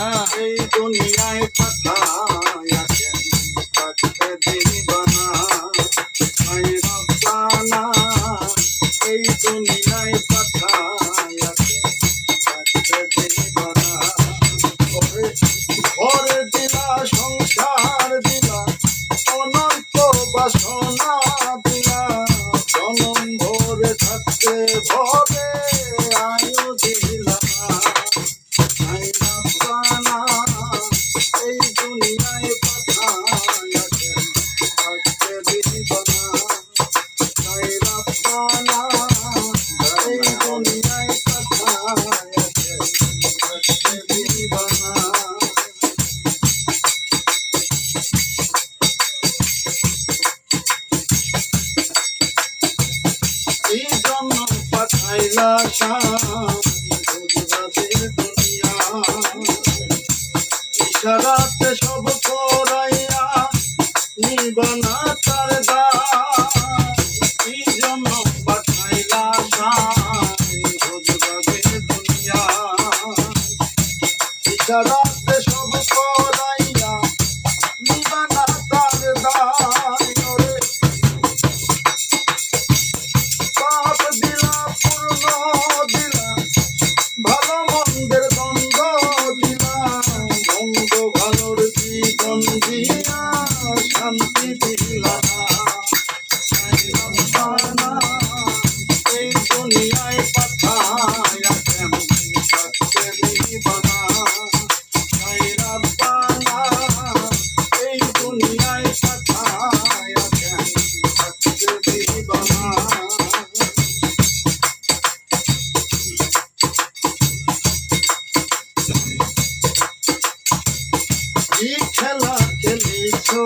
এই দুনিয়ায় পাঠায়া কেন থাকতে দিবানা আই রব্বানা এই দুনিয়ায় পাঠায়া কেন থাকতে দিবানা ঘর দিলা সংসার দিলা অনন্ত বাসনা দিলা জনম ভরে থাকতে ভবে আয়ু দিলা আই রব্বানা এই দুনিয়ায় পাঠায়া কেন থাকতে দিবানা আই রব্বানা এই দুনিয়ায় পাঠায়া কেন থাকতে দিবানা এই জন্য পাঠাইলা গুজরাটের দুনিয়া ইশারাতে সব করাইয়া নিবানা তার দান এই জন্য পাঠাইলা গুজরাটের দুনিয়া ইশারাতে সব করাইয়া নিবানা তার দান পাপ দিলা পূর্ণ দিলা ভালো মন্দের দ্বন্দ্ব দিলা মন্দ ভালোর জীবন দিয়া শান্তি দিলা আই রব্বানা এই দুনিয়ায় পাঠায়া কেন থাকতে দিবানা আই রব্বানা এই দুনিয়ায় পাঠায়া কেন থাকতে দিবানা কি খেলা খেলেছো